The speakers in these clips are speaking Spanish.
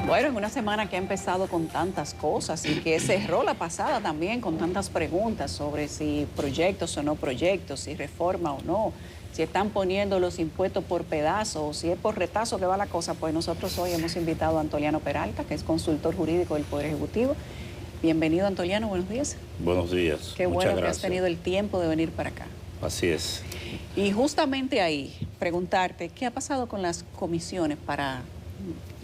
Bueno, en una semana que ha empezado con tantas cosas y que cerró la pasada también con tantas preguntas sobre si proyectos o no proyectos, si reforma o no, si están poniendo los impuestos por pedazo o si es por retazo que va la cosa, pues nosotros hoy hemos invitado a Antoliano Peralta, que es consultor jurídico del Poder Ejecutivo. Bienvenido, Antoliano, buenos días. Buenos días. Qué bueno que has tenido el tiempo de venir para acá. Así es. Y justamente ahí, preguntarte, ¿qué ha pasado con las comisiones para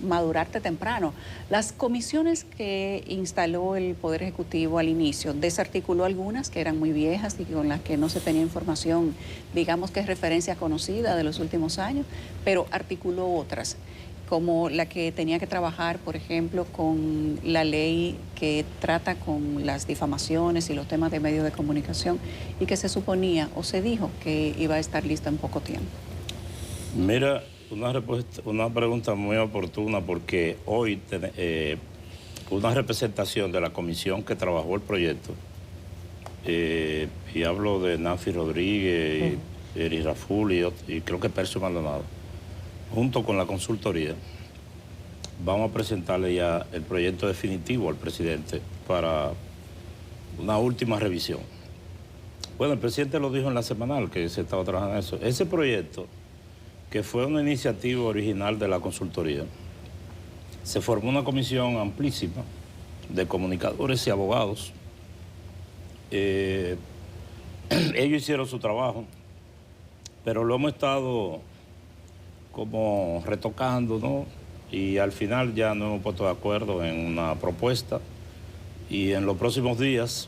madurarte temprano? Las comisiones que instaló el Poder Ejecutivo al inicio, desarticuló algunas que eran muy viejas y con las que no se tenía información, digamos que es referencia conocida de los últimos años, pero articuló otras, como la que tenía que trabajar, por ejemplo, con la ley que trata con las difamaciones y los temas de medios de comunicación y que se suponía o se dijo que iba a estar lista en poco tiempo. Mira, una pregunta muy oportuna porque hoy una representación de la comisión que trabajó el proyecto, y hablo de Nafi Rodríguez, Eri Raful y creo que Percio Maldonado, junto con la consultoría, vamos a presentarle ya el proyecto definitivo al presidente para una última revisión. Bueno, el presidente lo dijo en la semanal que se estaba trabajando en eso. Ese proyecto, que fue una iniciativa original de la consultoría, se formó una comisión amplísima de comunicadores y abogados. Ellos hicieron su trabajo, pero lo hemos estado como retocando, ¿no? Y al final ya nos hemos puesto de acuerdo en una propuesta y en los próximos días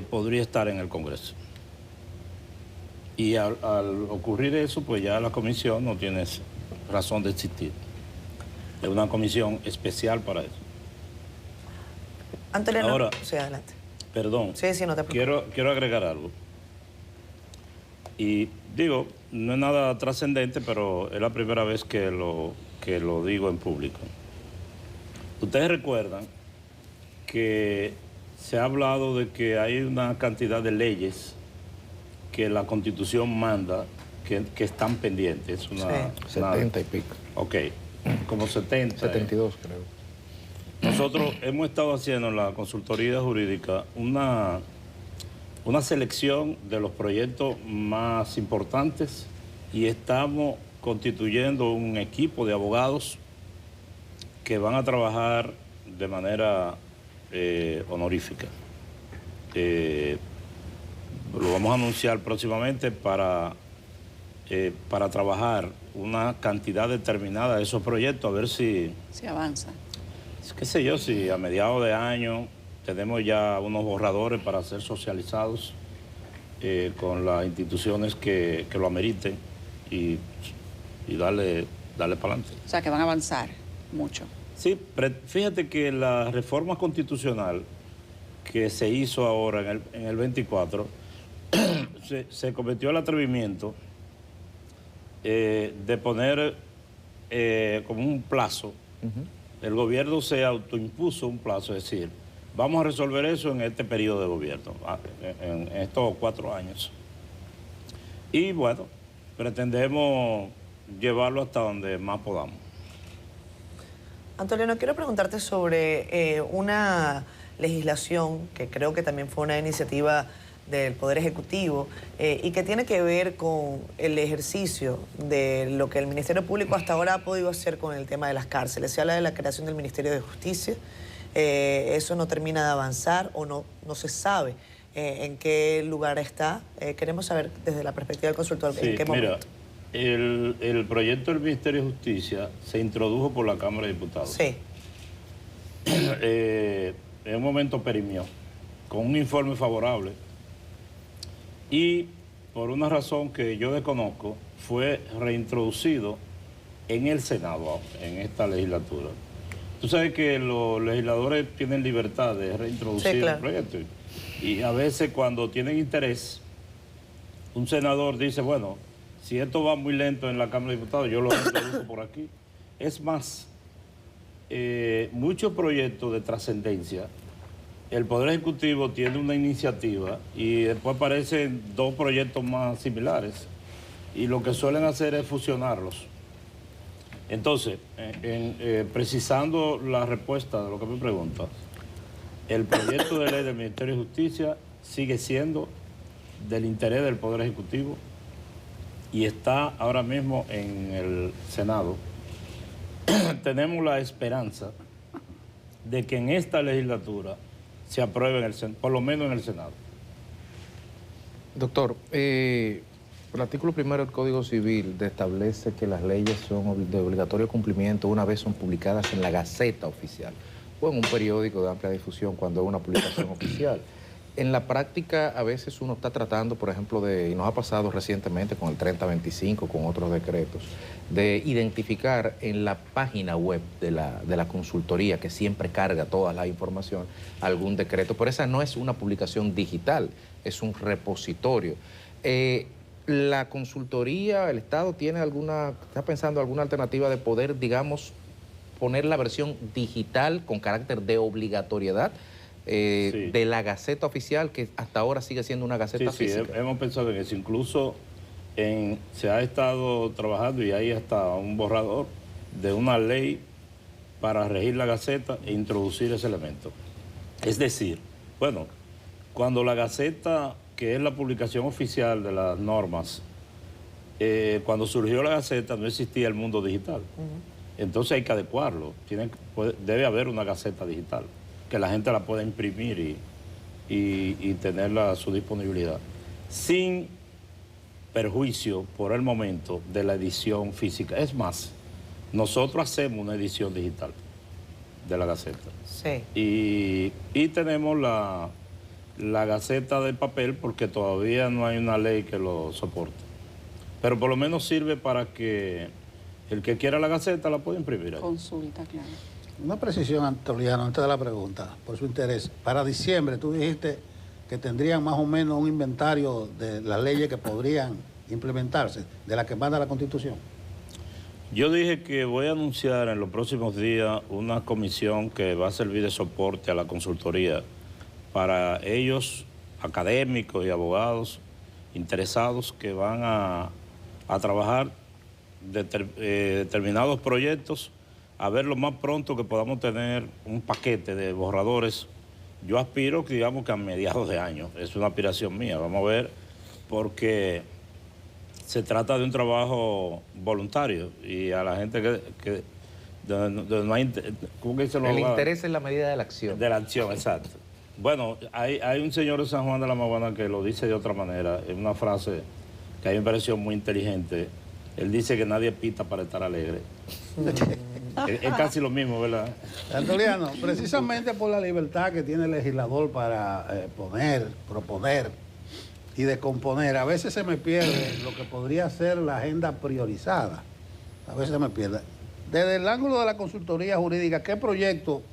podría estar en el Congreso. Y al ocurrir eso, pues ya la comisión no tiene razón de existir. Es una comisión especial para eso. Antoliano, ahora, sí, adelante. Perdón, sí, no te preocupes. Quiero agregar algo. Y digo, no es nada trascendente, pero es la primera vez que lo digo en público. Ustedes recuerdan que se ha hablado de que hay una cantidad de leyes que la Constitución manda que están pendientes. Es una, sí, 70 y pico. Ok, como 70. 72 creo. Nosotros hemos estado haciendo en la consultoría jurídica una selección de los proyectos más importantes y estamos constituyendo un equipo de abogados que van a trabajar de manera honorífica. Lo vamos a anunciar próximamente para trabajar una cantidad determinada de esos proyectos, a ver si Se avanza. Qué sé yo, si a mediados de año tenemos ya unos borradores para ser socializados con las instituciones que lo ameriten y darle para adelante. O sea, que van a avanzar mucho. Sí, fíjate que la reforma constitucional que se hizo ahora en el 24, se cometió el atrevimiento de poner como un plazo. El gobierno se autoimpuso un plazo, es decir, vamos a resolver eso en este periodo de gobierno, en estos 4 años. Y bueno, pretendemos llevarlo hasta donde más podamos. Antoliano, quiero preguntarte sobre una legislación que creo que también fue una iniciativa del Poder Ejecutivo y que tiene que ver con el ejercicio de lo que el Ministerio Público hasta ahora ha podido hacer con el tema de las cárceles. Se habla de la creación del Ministerio de Justicia, eso no termina de avanzar o no se sabe en qué lugar está. Queremos saber desde la perspectiva del consultor en qué momento. Mira, el proyecto del Ministerio de Justicia se introdujo por la Cámara de Diputados. Sí. En un momento perimió, con un informe favorable. Y por una razón que yo desconozco, fue reintroducido en el Senado, en esta legislatura. Tú sabes que los legisladores tienen libertad de reintroducir el proyecto. Y a veces cuando tienen interés, un senador dice, bueno, si esto va muy lento en la Cámara de Diputados, yo lo introduzco por aquí. Es más, muchos proyectos de trascendencia, el Poder Ejecutivo tiene una iniciativa y después aparecen 2 proyectos más similares y lo que suelen hacer es fusionarlos. Entonces, precisando la respuesta de lo que me preguntas, el proyecto de ley del Ministerio de Justicia sigue siendo del interés del Poder Ejecutivo y está ahora mismo en el Senado. Tenemos la esperanza de que en esta legislatura se apruebe, por lo menos en el Senado. Doctor, el artículo 1 del Código Civil establece que las leyes son de obligatorio cumplimiento una vez son publicadas en la Gaceta Oficial o en un periódico de amplia difusión cuando es una publicación oficial. En la práctica, a veces uno está tratando, por ejemplo, y nos ha pasado recientemente con el 3025, con otros decretos, de identificar en la página web de la consultoría, que siempre carga toda la información, algún decreto. Pero esa no es una publicación digital, es un repositorio. ¿La consultoría, el Estado, está pensando alguna alternativa de poder, digamos, poner la versión digital con carácter de obligatoriedad? Sí. De la Gaceta Oficial, que hasta ahora sigue siendo una Gaceta física. Sí, hemos pensado en eso. Incluso se ha estado trabajando y hay hasta un borrador de una ley para regir la Gaceta e introducir ese elemento. Es decir, bueno, cuando la Gaceta, que es la publicación oficial de las normas, cuando surgió la Gaceta no existía el mundo digital. Entonces hay que adecuarlo. Debe haber una Gaceta digital que la gente la pueda imprimir y tenerla a su disponibilidad, sin perjuicio por el momento de la edición física. Es más, nosotros hacemos una edición digital de la Gaceta. Sí. Y tenemos la Gaceta de papel porque todavía no hay una ley que lo soporte. Pero por lo menos sirve para que el que quiera la Gaceta la pueda imprimir ahí. Consulta, claro. Una precisión, Antoliano, antes de la pregunta, por su interés. Para diciembre, tú dijiste que tendrían más o menos un inventario de las leyes que podrían implementarse, de las que manda la Constitución. Yo dije que voy a anunciar en los próximos días una comisión que va a servir de soporte a la consultoría para ellos, académicos y abogados interesados que van a trabajar determinados proyectos, a ver lo más pronto que podamos tener un paquete de borradores. Yo aspiro, digamos, que a mediados de año. Es una aspiración mía. Vamos a ver, porque se trata de un trabajo voluntario y a la gente que no hay, ¿cómo que dice los abogados? El interés es la medida de la acción. De la acción, exacto. Bueno, hay un señor de San Juan de la Maguana que lo dice de otra manera. Es una frase que a mí me pareció muy inteligente. Él dice que nadie pita para estar alegre. Es casi lo mismo, ¿verdad? Antoliano, precisamente por la libertad que tiene el legislador para proponer y descomponer, a veces se me pierde lo que podría ser la agenda priorizada. A veces se me pierde. Desde el ángulo de la consultoría jurídica, ¿qué proyectos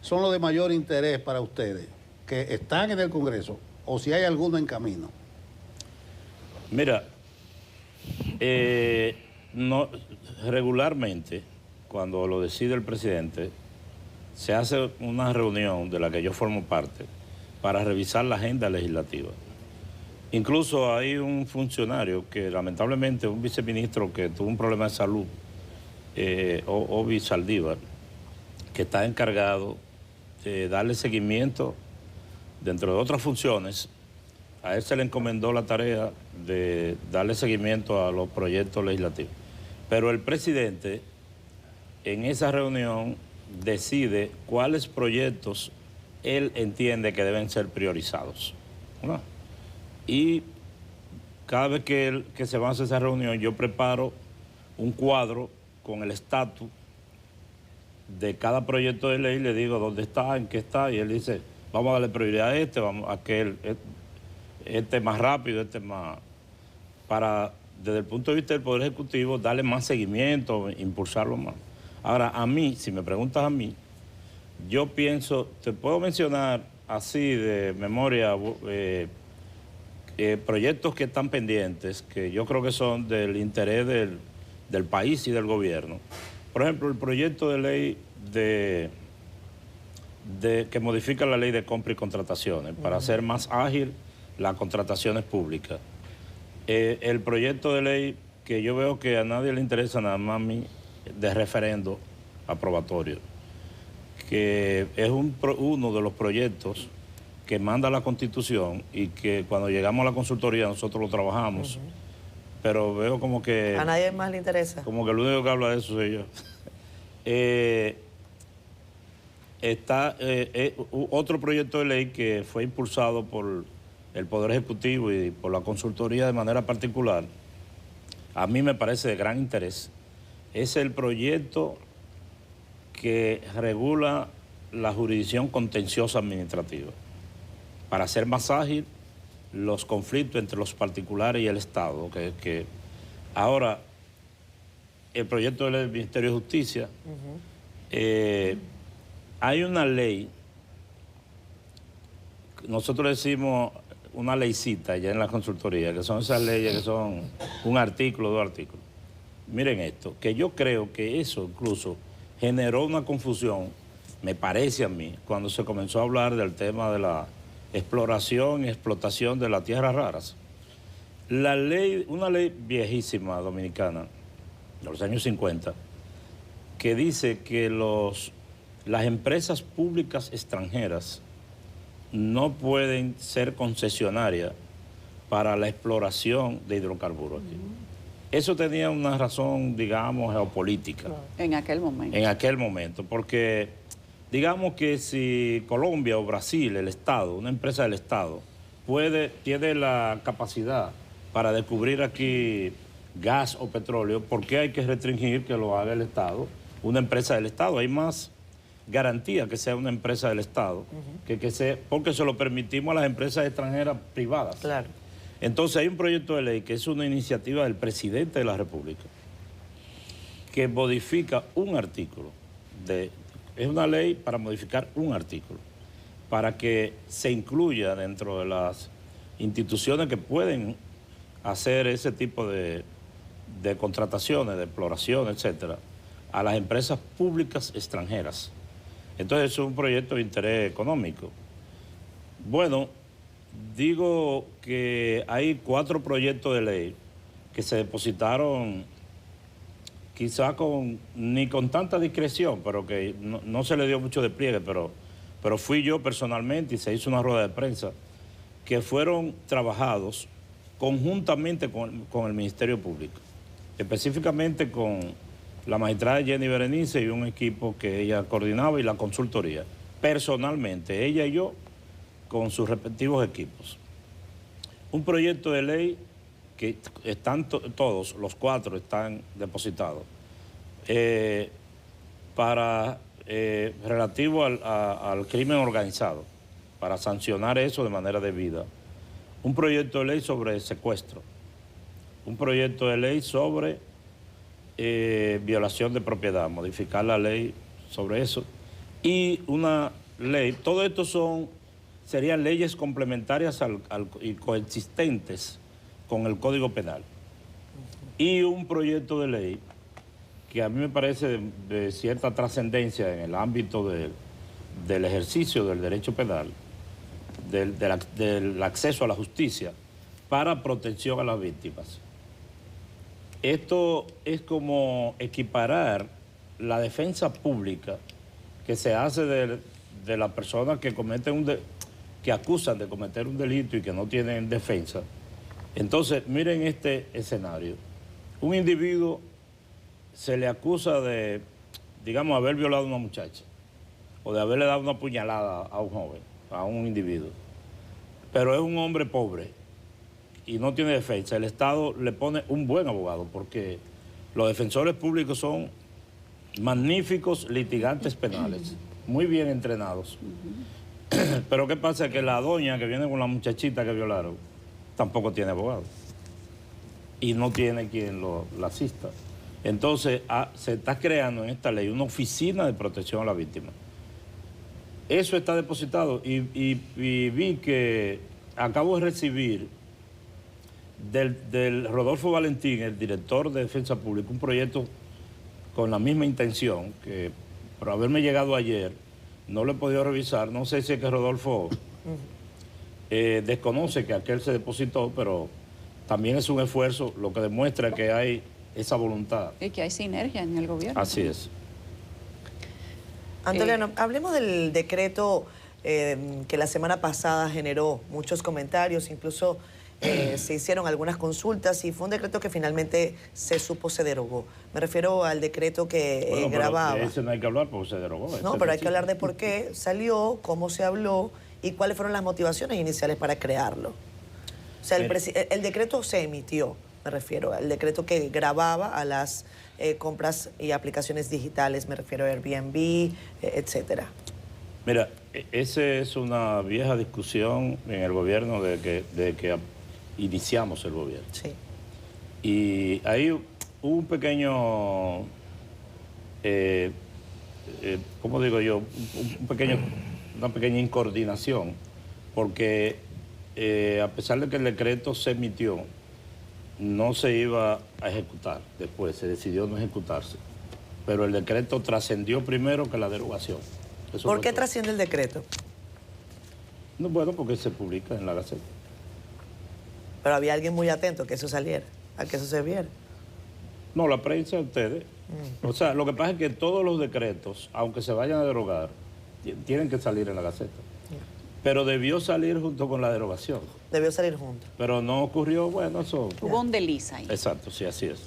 son los de mayor interés para ustedes que están en el Congreso o si hay alguno en camino? Mira, regularmente, cuando lo decide el presidente, se hace una reunión de la que yo formo parte para revisar la agenda legislativa. Incluso hay un funcionario que lamentablemente, un viceministro que tuvo un problema de salud, Obi Saldívar, que está encargado de darle seguimiento, dentro de otras funciones, a él se le encomendó la tarea de darle seguimiento a los proyectos legislativos. Pero el presidente, en esa reunión, decide cuáles proyectos él entiende que deben ser priorizados, ¿no? Y cada vez que se va a hacer esa reunión, yo preparo un cuadro con el estatus de cada proyecto de ley, le digo dónde está, en qué está, y él dice, vamos a darle prioridad a este, vamos a aquel, este más rápido, este más... para, desde el punto de vista del Poder Ejecutivo, darle más seguimiento, impulsarlo más. Ahora, a mí, si me preguntas a mí, yo pienso, te puedo mencionar así de memoria proyectos que están pendientes, que yo creo que son del interés del país y del gobierno. Por ejemplo, el proyecto de ley que modifica la ley de compra y contrataciones para hacer más ágil las contrataciones públicas. El proyecto de ley que yo veo que a nadie le interesa, nada más a mí, de referendo aprobatorio, que es uno de los proyectos que manda la Constitución y que cuando llegamos a la consultoría nosotros lo trabajamos, pero veo como que... ¿A nadie más le interesa? Como que el único que habla de eso soy yo. Está otro proyecto de ley que fue impulsado por el Poder Ejecutivo y por la consultoría de manera particular, a mí me parece de gran interés. Es el proyecto que regula la jurisdicción contenciosa administrativa para hacer más ágil los conflictos entre los particulares y el Estado. Ahora, el proyecto de ley del Ministerio de Justicia, hay una ley, nosotros decimos una leycita ya en la consultoría, que son esas leyes que son un artículo, 2 artículos. Miren esto, que yo creo que eso incluso generó una confusión, me parece a mí, cuando se comenzó a hablar del tema de la exploración y explotación de las tierras raras. La ley, una ley viejísima dominicana, de los años 50, que dice que las empresas públicas extranjeras no pueden ser concesionarias para la exploración de hidrocarburos. Eso tenía una razón, digamos, geopolítica. En aquel momento. En aquel momento, porque digamos que si Colombia o Brasil, el Estado, una empresa del Estado, tiene la capacidad para descubrir aquí gas o petróleo, ¿por qué hay que restringir que lo haga el Estado? Una empresa del Estado. Hay más garantía que sea una empresa del Estado, porque se lo permitimos a las empresas extranjeras privadas. Claro. Entonces hay un proyecto de ley que es una iniciativa del presidente de la República que modifica un artículo. Es una ley para modificar un artículo, para que se incluya dentro de las instituciones que pueden hacer ese tipo de contrataciones, de exploración, etcétera, a las empresas públicas extranjeras. Entonces es un proyecto de interés económico. Bueno, digo que hay 4 proyectos de ley que se depositaron quizá ni con tanta discreción, pero que no se le dio mucho despliegue, pero fui yo personalmente y se hizo una rueda de prensa, que fueron trabajados conjuntamente con el Ministerio Público, específicamente con la magistrada Jenny Berenice y un equipo que ella coordinaba y la consultoría. Personalmente, ella y yo, con sus respectivos equipos. Un proyecto de ley que están todos, los 4 están depositados, relativo al crimen organizado, para sancionar eso de manera debida. Un proyecto de ley sobre secuestro. Un proyecto de ley sobre violación de propiedad, modificar la ley sobre eso. Y una ley, todo esto serían leyes complementarias y coexistentes con el Código Penal. Y un proyecto de ley que a mí me parece de cierta trascendencia en el ámbito del ejercicio del derecho penal, del acceso a la justicia, para protección a las víctimas. Esto es como equiparar la defensa pública que se hace de las personas que que acusan de cometer un delito y que no tienen defensa. Entonces, miren este escenario. Un individuo se le acusa de, digamos, haber violado a una muchacha o de haberle dado una puñalada a un joven, a un individuo. Pero es un hombre pobre y no tiene defensa. El Estado le pone un buen abogado porque los defensores públicos son magníficos litigantes penales, muy bien entrenados. Pero ¿qué pasa? Que la doña que viene con la muchachita que violaron tampoco tiene abogado y no tiene quien la asista. Entonces se está creando en esta ley una oficina de protección a la víctima. Eso está depositado y vi que acabo de recibir del Rodolfo Valentín, el director de Defensa Pública, un proyecto con la misma intención, que por haberme llegado ayer no lo he podido revisar. No sé si es que Rodolfo desconoce que aquel se depositó, pero también es un esfuerzo, lo que demuestra que hay esa voluntad. Y que hay sinergia en el gobierno. Así es. Antoliano, hablemos del decreto que la semana pasada generó muchos comentarios, incluso se hicieron algunas consultas y fue un decreto que finalmente se supo se derogó. Me refiero al decreto que Bueno, grababa. Pero de ese no hay que hablar porque se derogó. No, pero hay que hablar de por qué salió, cómo se habló y cuáles fueron las motivaciones iniciales para crearlo. O sea, el decreto se emitió, me refiero, al decreto que grababa a las compras y aplicaciones digitales, me refiero a Airbnb, etcétera. Mira, esa es una vieja discusión en el gobierno de que iniciamos el gobierno. Sí. Y ahí hubo un pequeño, ¿cómo digo yo? Una pequeña incoordinación, porque a pesar de que el decreto se emitió, no se iba a ejecutar después, se decidió no ejecutarse. Pero el decreto trascendió primero que la derogación. Eso ¿Por fue qué todo. trasciende el decreto? No, bueno, porque se publica en la Gaceta. Pero había alguien muy atento a que eso saliera, a que eso se viera. No, la prensa, ustedes. O sea, lo que pasa es que todos los decretos, aunque se vayan a derogar, tienen que salir en la Gaceta. Pero debió salir junto con la derogación. Debió salir junto. Pero no ocurrió, bueno, eso... Hubo un desliz ahí. Exacto, sí, así es.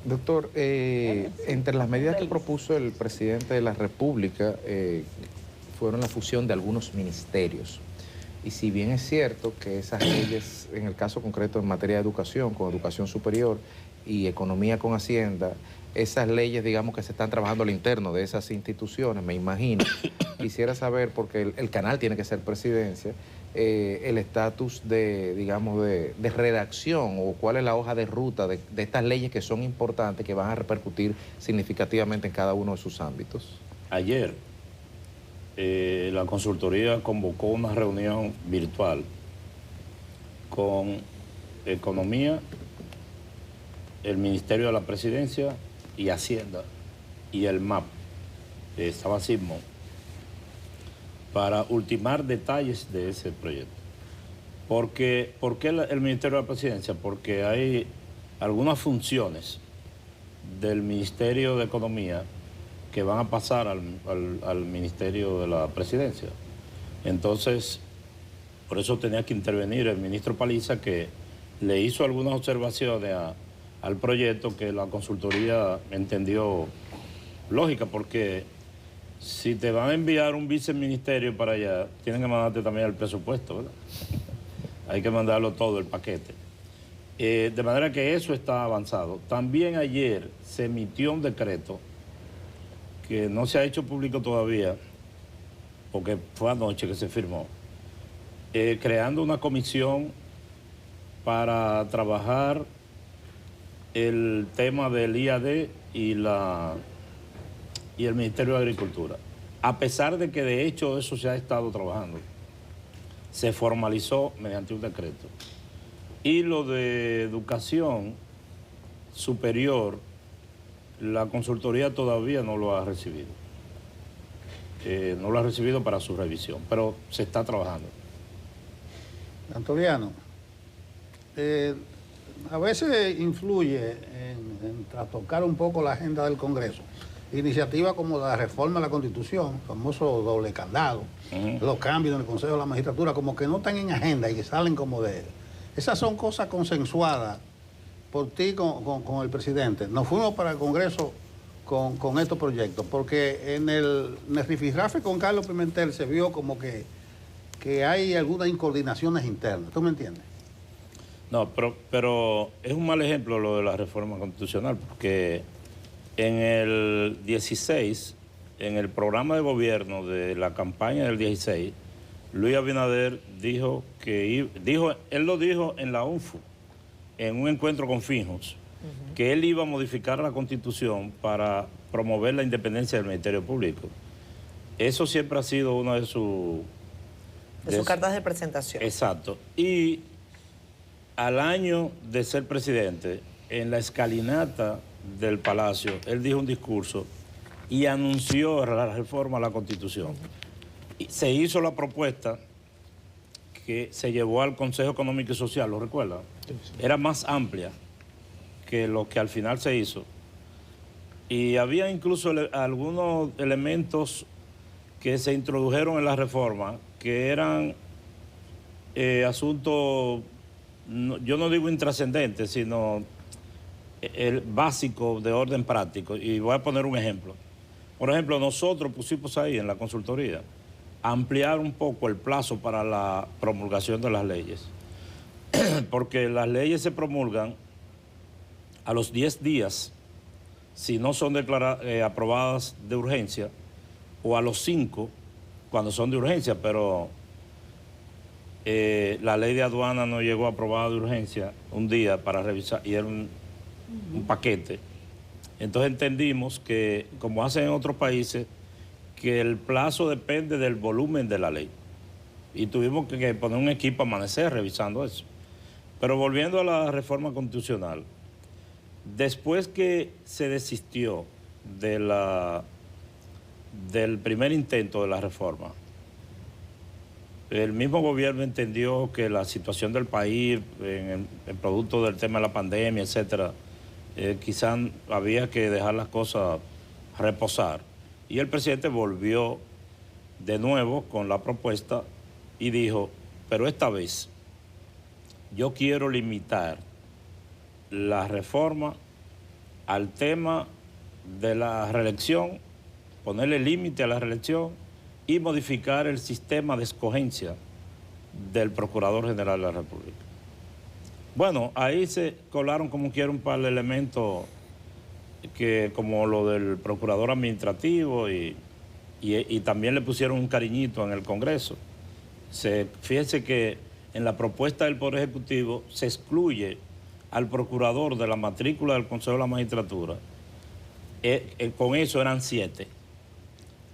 Doctor, entre las medidas que propuso el presidente de la República fueron la fusión de algunos ministerios. Y si bien es cierto que esas leyes, en el caso concreto en materia de educación, con educación superior y economía con Hacienda, esas leyes, digamos, que se están trabajando al interno de esas instituciones, me imagino. Quisiera saber, porque el canal tiene que ser presidencia, el estatus de, digamos, de redacción o cuál es la hoja de ruta de estas leyes que son importantes, que van a repercutir significativamente en cada uno de sus ámbitos. Ayer, la consultoría convocó una reunión virtual con Economía, el Ministerio de la Presidencia y Hacienda y el MAP, estaba Sismo, para ultimar detalles de ese proyecto. ¿Por qué el Ministerio de la Presidencia? Porque hay algunas funciones del Ministerio de Economía que van a pasar al Ministerio de la Presidencia. Entonces, por eso tenía que intervenir el ministro Paliza, que le hizo algunas observaciones al proyecto que la consultoría entendió lógica, porque si te van a enviar un viceministerio para allá, tienen que mandarte también el presupuesto, ¿verdad? Hay que mandarlo todo, el paquete. De manera que eso está avanzado. También ayer se emitió un decreto que no se ha hecho público todavía, porque fue anoche que se firmó, creando una comisión para trabajar el tema del IAD y el Ministerio de Agricultura. A pesar de que de hecho eso se ha estado trabajando, se formalizó mediante un decreto. Y lo de educación superior, la consultoría todavía no lo ha recibido. No lo ha recibido para su revisión, pero se está trabajando. Antoliano, a veces influye en trastocar un poco la agenda del Congreso. Iniciativas como la reforma de la Constitución, famoso doble candado, los cambios en el Consejo de la Magistratura, como que no están en agenda y que salen como de... Esas son cosas consensuadas por ti con el presidente. Nos fuimos para el Congreso con estos proyectos, porque en el rifirrafe con Carlos Pimentel se vio como que hay algunas incoordinaciones internas. ¿Tú me entiendes? No, pero es un mal ejemplo lo de la reforma constitucional, porque en el 16, en el programa de gobierno de la campaña del 16, Luis Abinader dijo él lo dijo en la UNFU, en un encuentro con Fijos, que él iba a modificar la Constitución para promover la independencia del Ministerio Público. Eso siempre ha sido una de sus cartas de presentación. Exacto. Y al año de ser presidente, en la escalinata del Palacio, él dijo un discurso y anunció la reforma a la Constitución. Y se hizo la propuesta que se llevó al Consejo Económico y Social, ¿lo recuerda? Sí. Era más amplia que lo que al final se hizo. Y había incluso algunos elementos que se introdujeron en la reforma que eran asuntos, yo no digo intrascendentes, sino el básico de orden práctico. Y voy a poner un ejemplo. Por ejemplo, nosotros pusimos ahí en la consultoría ampliar un poco el plazo para la promulgación de las leyes. Porque las leyes se promulgan a los 10 días si no son aprobadas de urgencia, o a los 5 cuando son de urgencia, pero la ley de aduana no llegó aprobada de urgencia un día para revisar, y era un paquete. Entonces entendimos que, como hacen en otros países, que el plazo depende del volumen de la ley. Y tuvimos que poner un equipo a amanecer revisando eso. Pero volviendo a la reforma constitucional, después que se desistió del primer intento de la reforma, el mismo gobierno entendió que la situación del país, en el producto del tema de la pandemia, etcétera, quizás había que dejar las cosas reposar. Y el presidente volvió de nuevo con la propuesta y dijo, pero esta vez yo quiero limitar la reforma al tema de la reelección, ponerle límite a la reelección y modificar el sistema de escogencia del Procurador General de la República. Bueno, ahí se colaron como quiera un par de elementos como lo del Procurador Administrativo y también le pusieron un cariñito en el Congreso. Fíjense que en la propuesta del Poder Ejecutivo se excluye al Procurador de la matrícula del Consejo de la Magistratura. Con eso eran 7.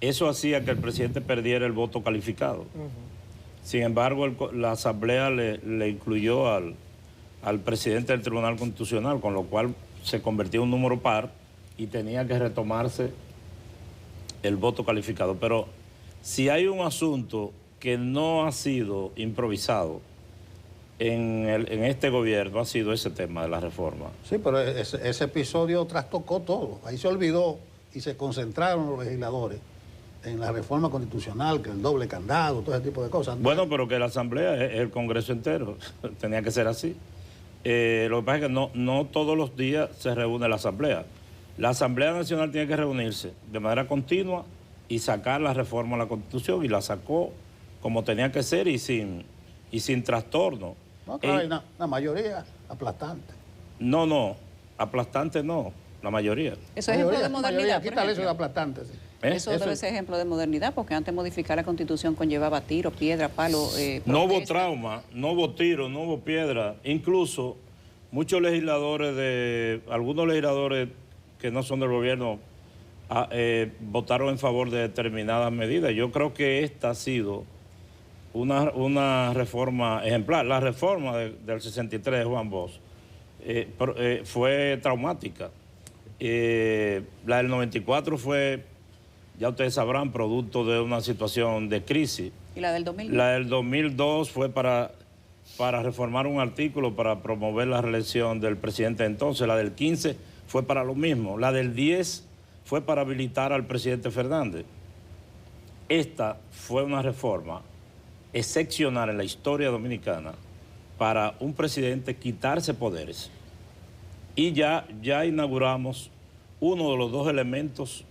Eso hacía que el presidente perdiera el voto calificado. Sin embargo, la Asamblea le incluyó al presidente del Tribunal Constitucional, con lo cual se convirtió en un número par y tenía que retomarse el voto calificado. Pero si hay un asunto que no ha sido improvisado en este gobierno, ha sido ese tema de la reforma. Sí, pero ese episodio trastocó todo. Ahí se olvidó y se concentraron los legisladores en la reforma constitucional, que el doble candado, todo ese tipo de cosas. Bueno, pero que la Asamblea es el Congreso entero. Tenía que ser así. Lo que pasa es que no todos los días se reúne la Asamblea. La Asamblea Nacional tiene que reunirse de manera continua y sacar la reforma a la Constitución, y la sacó como tenía que ser y sin trastorno. No, claro, hay una mayoría aplastante. No, aplastante no, la mayoría. Eso es ejemplo de modernidad. Quítale eso de aplastante. Sí. Eso debe ser ejemplo de modernidad, porque antes modificar la Constitución conllevaba tiro, piedra, palo. No hubo trauma, no hubo tiro, no hubo piedra. Incluso muchos legisladores algunos legisladores que no son del gobierno votaron en favor de determinadas medidas. Yo creo que esta ha sido una reforma ejemplar. La reforma del 63 de Juan Bosch fue traumática. La del 94 fue, ya ustedes sabrán, producto de una situación de crisis. ¿Y la del 2002? La del 2002 fue para reformar un artículo para promover la reelección del presidente entonces. La del 15 fue para lo mismo. La del 10 fue para habilitar al presidente Fernández. Esta fue una reforma excepcional en la historia dominicana para un presidente quitarse poderes. Y ya inauguramos uno de los 2 elementos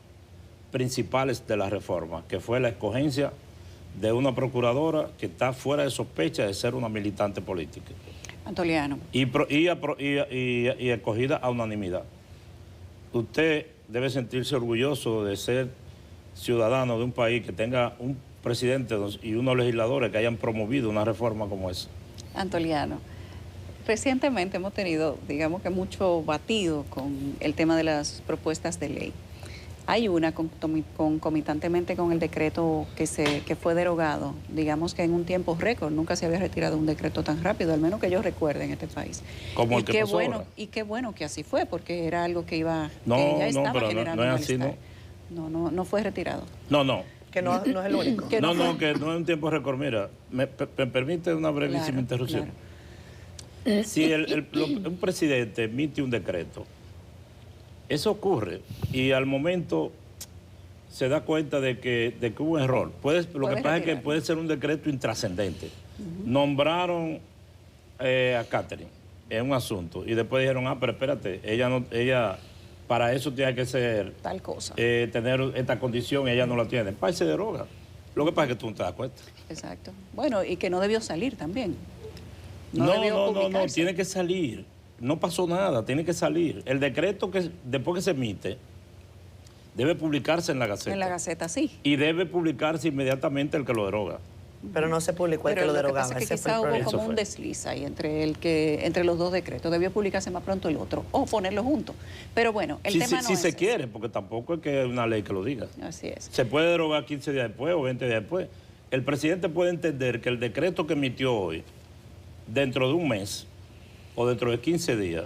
principales de la reforma, que fue la escogencia de una procuradora que está fuera de sospecha de ser una militante política. Antoliano. Y escogida a unanimidad. Usted debe sentirse orgulloso de ser ciudadano de un país que tenga un presidente y unos legisladores que hayan promovido una reforma como esa. Antoliano, recientemente hemos tenido, digamos que mucho batido con el tema de las propuestas de ley. Hay una concomitantemente con el decreto que fue derogado, digamos que en un tiempo récord, nunca se había retirado un decreto tan rápido, al menos que yo recuerde en este país. Como el que pasó ahora. Y qué bueno que así fue, porque era algo que ya estaba pero no generando es así, malestar. No fue retirado. No. Que no es el único. Que no es un tiempo récord. Mira, me permite una brevísima interrupción. Claro. Si un presidente emite un decreto, eso ocurre y al momento se da cuenta de que hubo un error. Lo que pasa es que puede ser un decreto intrascendente. Nombraron a Catherine en un asunto y después dijeron, pero espérate, ella para eso tiene que ser tal cosa, tener esta condición y ella no la tiene. Para se deroga. Lo que pasa es que tú no te das cuenta. Exacto. Bueno, y que no debió salir también. No, tiene que salir. No pasó nada, tiene que salir. El decreto que después que se emite debe publicarse en la Gaceta. En la Gaceta, sí. Y debe publicarse inmediatamente el que lo deroga. Pero no se publicó el que lo derogaba. Pero lo que pasa es que quizá hubo como un desliz ahí entre los dos decretos. Debió publicarse más pronto el otro o ponerlo juntos. Pero bueno, el tema no es si se quiere, porque tampoco es que es una ley que lo diga. Así es. Se puede derogar 15 días después o 20 días después. El presidente puede entender que el decreto que emitió hoy, dentro de un mes o dentro de 15 días,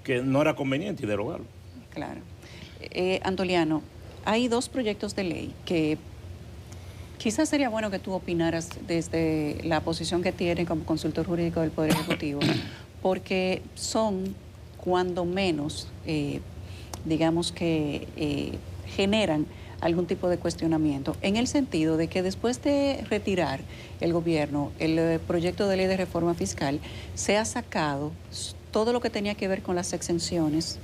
que no era conveniente y derogarlo. Claro. Antoliano, hay dos proyectos de ley que quizás sería bueno que tú opinaras desde la posición que tiene como consultor jurídico del Poder Ejecutivo, porque son, cuando menos, digamos que generan algún tipo de cuestionamiento, en el sentido de que después de retirar el gobierno el proyecto de ley de reforma fiscal, se ha sacado todo lo que tenía que ver con las exenciones,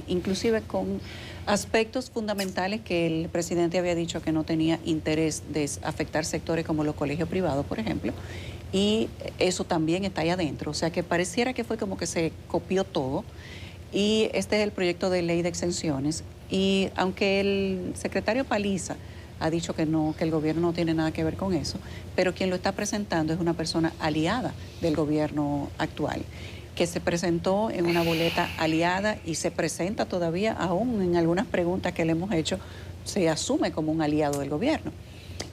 inclusive con aspectos fundamentales que el presidente había dicho que no tenía interés de afectar sectores como los colegios privados, por ejemplo, y eso también está ahí adentro. O sea que pareciera que fue como que se copió todo, y este es el proyecto de ley de exenciones. Y aunque el secretario Paliza ha dicho que no, que el gobierno no tiene nada que ver con eso, pero quien lo está presentando es una persona aliada del gobierno actual, que se presentó en una boleta aliada y se presenta todavía, aún en algunas preguntas que le hemos hecho, se asume como un aliado del gobierno.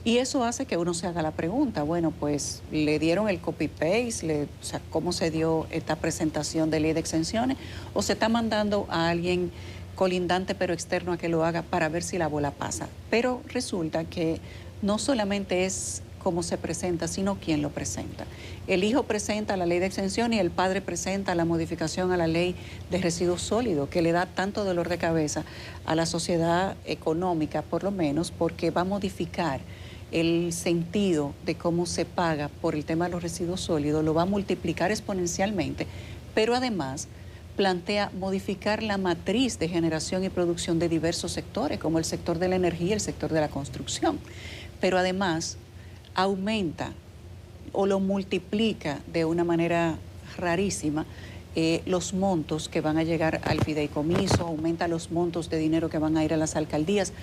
Y eso hace que uno se haga la pregunta, bueno, pues le dieron el copy-paste, o sea, ¿cómo se dio esta presentación de ley de exenciones? ¿O se está mandando a alguien colindante pero externo a que lo haga para ver si la bola pasa? Pero resulta que no solamente es cómo se presenta, sino quién lo presenta. El hijo presenta la ley de exención y el padre presenta la modificación a la ley de residuos sólidos, que le da tanto dolor de cabeza a la sociedad económica, por lo menos, porque va a modificar el sentido de cómo se paga por el tema de los residuos sólidos, lo va a multiplicar exponencialmente, pero además plantea modificar la matriz de generación y producción de diversos sectores, como el sector de la energía y el sector de la construcción. Pero además aumenta o lo multiplica de una manera rarísima los montos que van a llegar al fideicomiso, aumenta los montos de dinero que van a ir a las alcaldías.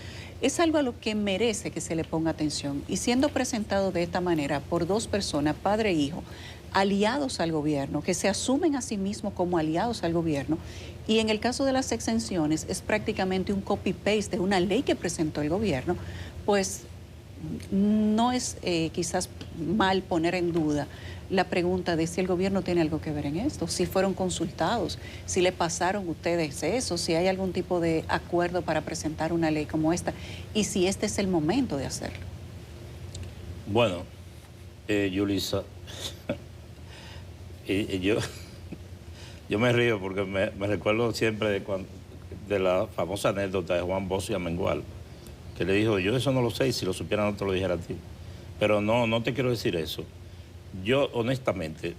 Es algo a lo que merece que se le ponga atención. Y siendo presentado de esta manera por dos personas, padre e hijo, aliados al gobierno, que se asumen a sí mismos como aliados al gobierno, y en el caso de las exenciones es prácticamente un copy-paste de una ley que presentó el gobierno, pues no es quizás mal poner en duda la pregunta de si el gobierno tiene algo que ver en esto, si fueron consultados, si le pasaron ustedes eso, si hay algún tipo de acuerdo para presentar una ley como esta y si este es el momento de hacerlo. Bueno, Yulisa, yo me río porque me recuerdo siempre de la famosa anécdota de Juan Bosch y Amengual, que le dijo, yo eso no lo sé y si lo supiera no te lo dijera a ti. Pero no te quiero decir eso. Yo, honestamente,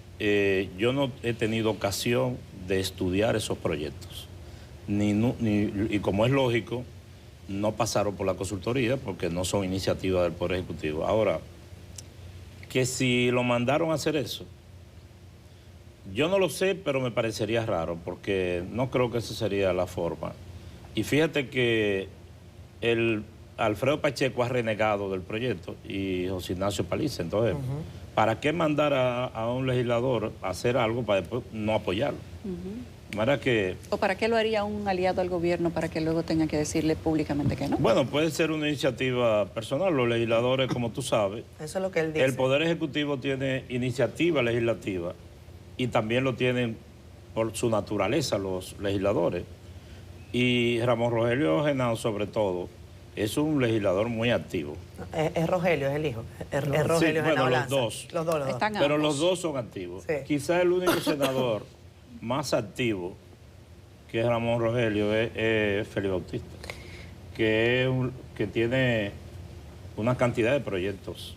yo no he tenido ocasión de estudiar esos proyectos. Y como es lógico, no pasaron por la consultoría porque no son iniciativas del Poder Ejecutivo. Ahora, que si lo mandaron a hacer eso, yo no lo sé, pero me parecería raro porque no creo que esa sería la forma. Y fíjate que Alfredo Pacheco ha renegado del proyecto y José Ignacio Paliza. Entonces, ¿para qué mandar a un legislador a hacer algo para después no apoyarlo? ¿O para qué lo haría un aliado al gobierno para que luego tenga que decirle públicamente que no? Bueno, puede ser una iniciativa personal. Los legisladores, como tú sabes, eso es lo que él dice. El Poder Ejecutivo tiene iniciativa legislativa y también lo tienen por su naturaleza los legisladores. Y Ramón Rogelio Genao, sobre todo, es un legislador muy activo. Es Rogelio, es el hijo. Es Sí, Rogelio, es bueno, en la los balanza. dos. Los dos. Están Pero ambos. los dos son activos. Sí. Quizá el único senador más activo que es Ramón Rogelio es Félix Bautista, que tiene una cantidad de proyectos.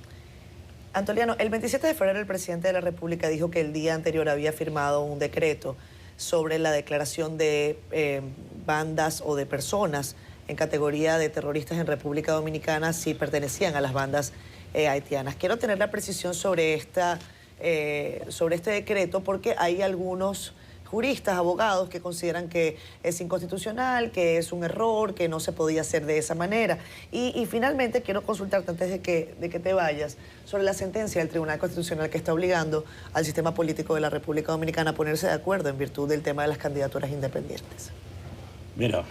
Antoliano, el 27 de febrero el presidente de la República dijo que el día anterior había firmado un decreto sobre la declaración de bandas o de personas en categoría de terroristas en República Dominicana si pertenecían a las bandas haitianas. Quiero tener la precisión sobre este decreto porque hay algunos juristas, abogados que consideran que es inconstitucional, que es un error, que no se podía hacer de esa manera. Y finalmente quiero consultarte antes de que te vayas sobre la sentencia del Tribunal Constitucional que está obligando al sistema político de la República Dominicana a ponerse de acuerdo en virtud del tema de las candidaturas independientes. Mira,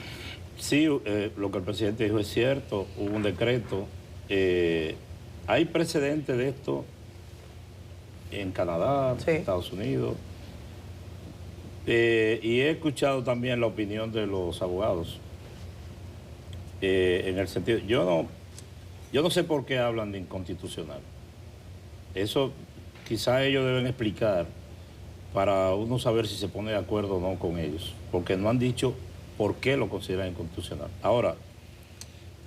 sí, lo que el presidente dijo es cierto, hubo un decreto. Hay precedentes de esto en Canadá, Sí. Estados Unidos. Y he escuchado también la opinión de los abogados. En el sentido, yo no sé por qué hablan de inconstitucional. Eso quizá ellos deben explicar para uno saber si se pone de acuerdo o no con ellos, porque no han dicho por qué lo consideran inconstitucional. Ahora,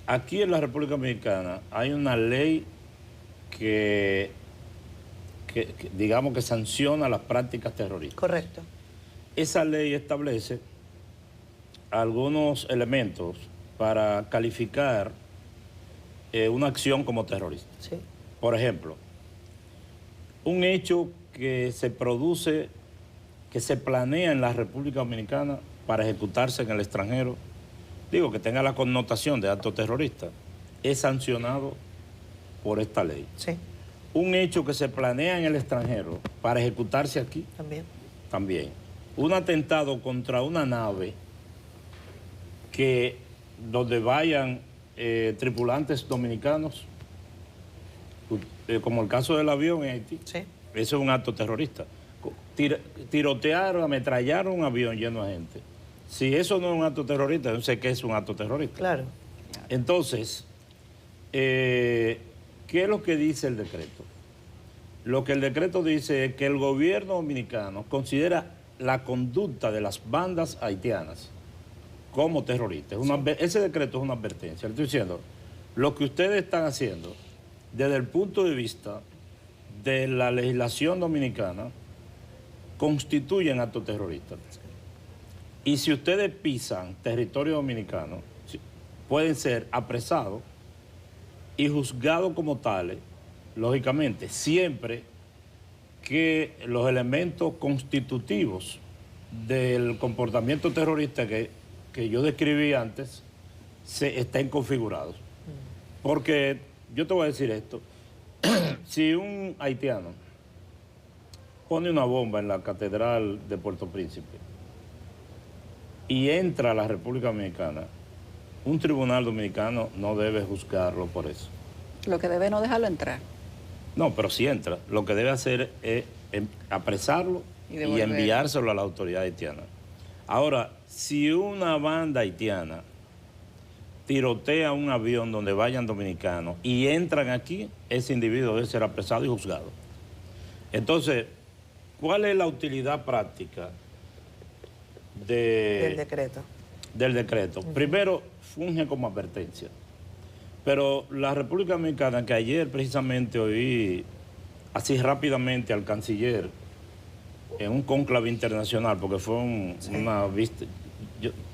aquí en la República Dominicana hay una ley que digamos que sanciona las prácticas terroristas. Correcto. Esa ley establece algunos elementos para calificar una acción como terrorista. Sí. Por ejemplo, un hecho que se produce, que se planea en la República Dominicana para ejecutarse en el extranjero, digo que tenga la connotación de acto terrorista, es sancionado por esta ley. Sí, Un hecho que se planea en el extranjero para ejecutarse aquí, también. un atentado contra una nave donde vayan tripulantes dominicanos, como el caso del avión en Haití. Sí. Eso es un acto terrorista. Tirotear, ametrallar un avión lleno de gente. Si eso no es un acto terrorista, yo sé que es un acto terrorista. Claro. Entonces, ¿qué es lo que dice el decreto? Lo que el decreto dice es que el gobierno dominicano considera la conducta de las bandas haitianas como terroristas. Ese decreto es una advertencia. Le estoy diciendo, lo que ustedes están haciendo desde el punto de vista de la legislación dominicana constituyen actos terroristas. Y si ustedes pisan territorio dominicano, pueden ser apresados y juzgados como tales, lógicamente, siempre que los elementos constitutivos del comportamiento terrorista que yo describí antes estén configurados. Porque yo te voy a decir esto, si un haitiano pone una bomba en la catedral de Puerto Príncipe y entra a la República Dominicana, un tribunal dominicano no debe juzgarlo por eso. Lo que debe no dejarlo entrar. No, pero si entra, lo que debe hacer es apresarlo y enviárselo a la autoridad haitiana. Ahora, si una banda haitiana tirotea un avión donde vayan dominicanos y entran aquí, ese individuo debe ser apresado y juzgado. Entonces, ¿cuál es la utilidad práctica Del decreto? Del decreto? Primero, funge como advertencia. Pero la República Dominicana, que ayer precisamente oí así rápidamente al canciller en un cónclave internacional, porque fue una vista,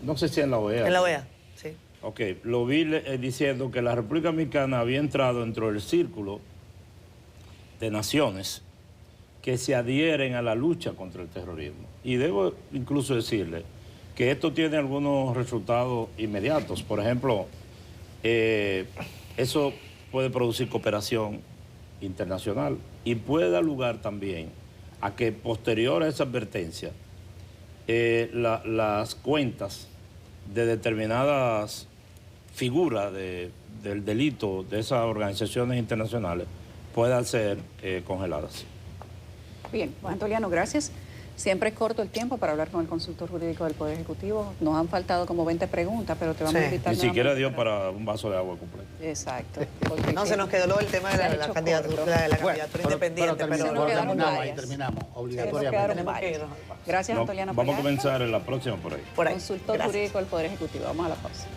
no sé si en la OEA. En la OEA, sí. Ok, lo vi diciendo que la República Dominicana había entrado dentro del círculo de naciones que se adhieren a la lucha contra el terrorismo. Y debo incluso decirle que esto tiene algunos resultados inmediatos. Por ejemplo, eso puede producir cooperación internacional y puede dar lugar también a que posterior a esa advertencia las cuentas de determinadas figuras del delito de esas organizaciones internacionales puedan ser congeladas. Bien, Juan Antoliano, gracias. Siempre es corto el tiempo para hablar con el consultor jurídico del Poder Ejecutivo. Nos han faltado como 20 preguntas, pero te vamos Sí. a invitar. Ni siquiera nuevamente dio para un vaso de agua completo. Exacto. porque No, se nos quedó luego el tema de se ha la hecho candidatura, corto. la Bueno, candidatura independiente, se nos quedaron terminamos ahí, varias. terminamos, Se nos obligatoriamente. quedaron Tenemos que varias. irnos. Gracias, No, Antoliano vamos a Payá, comenzar en la próxima por ahí. Por ahí. consultor Gracias. jurídico del Poder Ejecutivo. Vamos a la pausa.